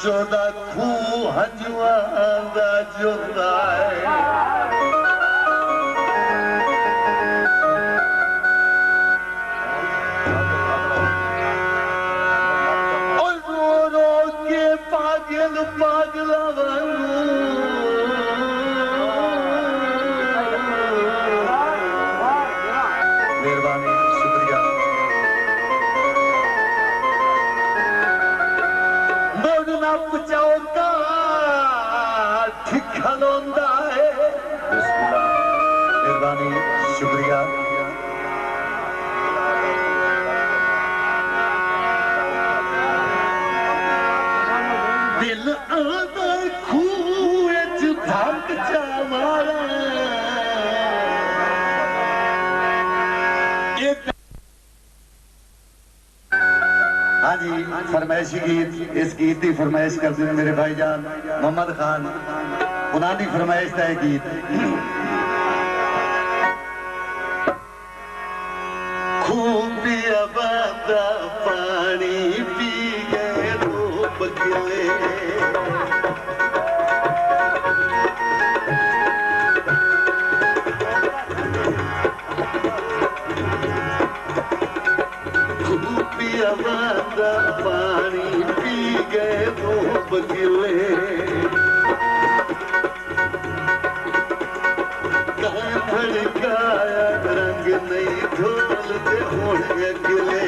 शोदा खूह हंजुआ दा जोता है और रो रो के पागल पागला मेहरबानी शुक्रिया मोड़ना पुचाओगा ठिकानोंदा है मेहरबानी शुक्रिया दिल आदा खूह भाग जावारा हाँ जी फरमाइशी गीत इस गीत की फरमाइश करते हैं मेरे भाईजान मोहम्मद खान उन्होंने फरमाइश है गीत खूबिया बादा पानी पी गए रो बगले वादा पानी पी गए वो बगले भड़काया रंग नहीं ढोलते होने अगले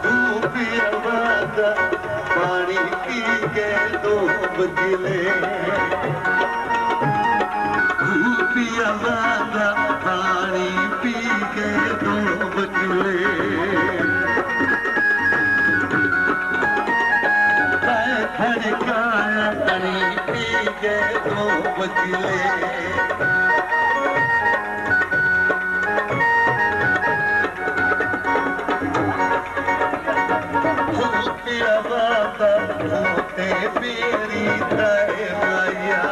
खूबिया वादा पानी पी गए दो बगले खूबिया वादा पानी पी गए दो बगले भड़काया पानी पी गए दो बगले खूबिया वादा होते मेरी तय मैया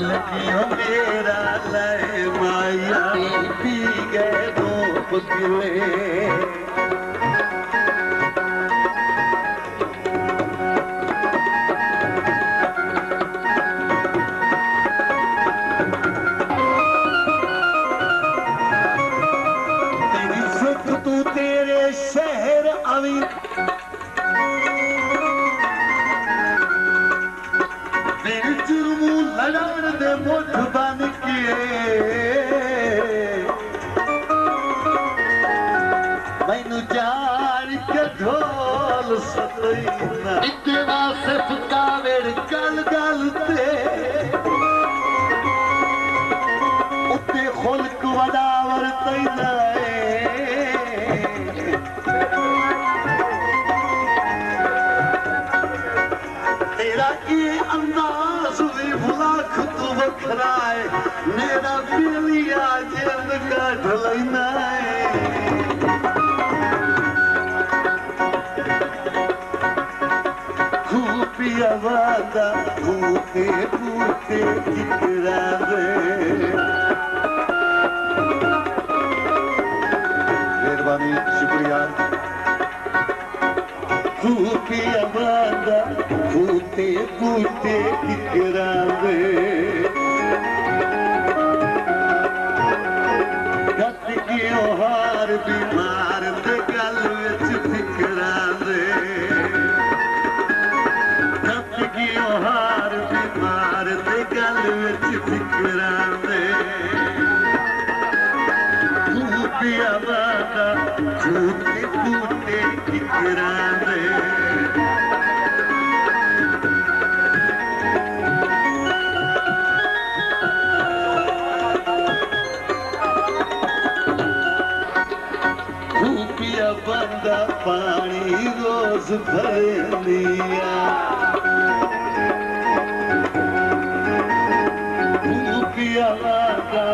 लगियो मेरा लय माया पी गए दो बगले तेरी सुख तू तेरे शहर अवी लड़न दे मुठ बन के मैनू जार के ढोल सतईना इतना सिर्फ कावेड़ गल गल ते उत्ते खुल्क वडावर तईना तेरा ये अंदाज बखराए मेरा बिलिया जेल का ढलैना खूबिया वादा भूते भूते जिकरा दे मेहरबानी शुक्रिया खूबिया वादा भूते भूते जिकरा दे हार बीमार दे गल विच फिकरा दे हार बीमार दे गल विच फिकरा दे खूबिया वादा खूते खूते फिकरा दे बंदा पानी रोज भर लिया खूबिया वादा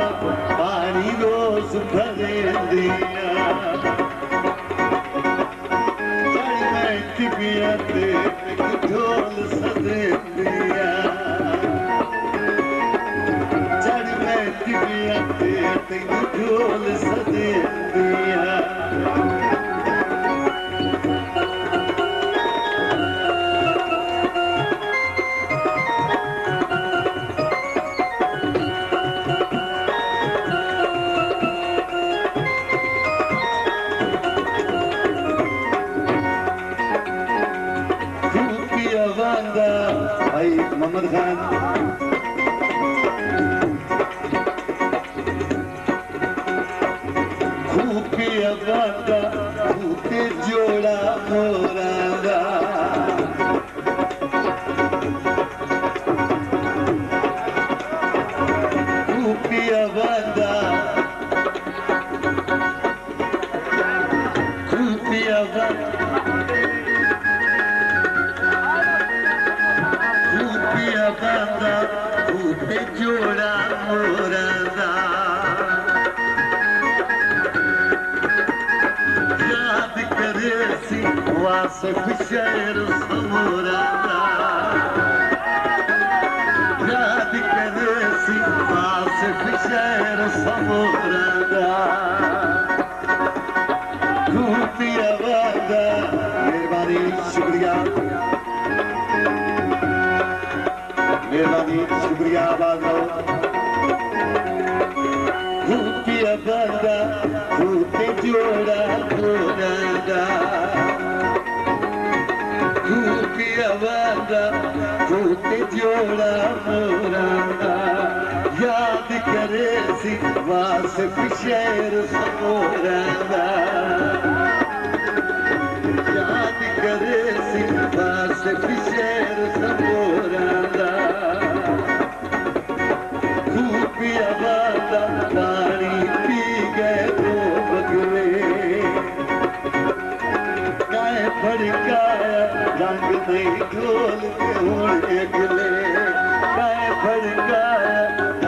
पानी रोज भर लिया टिबिया ते ढोल सदे दिया चढ़ में दिव्या तेन ढोल सदे दिया भाई मोहम्मद खान खूबिया बांदा खूबे जोड़ा मोरांदा खूबिया बांदा खूबिया बांदा खूबे जोड़ा मोरांदा याद करे सी वासिफ शेर समोरांदा याद करे सी वासिफ शेर समोरांदा खूबिया बांदा मेहरबानी शुक्रिया मेहरबानी शुक्रिया आबाद रहो खूबिया बांदा खूबे जोड़ा मोरांदा खूबिया बांदा खूबे जोड़ा मोरांदा याद करे सी वासिफ शेर समोरांदा याद करे सी वासिफ शेर समोरांदा खूबिया बांदा पानी पी गए दो बगले गाय फड़काया रंग नहीं ढोल के हुण अगले गाय फड़काया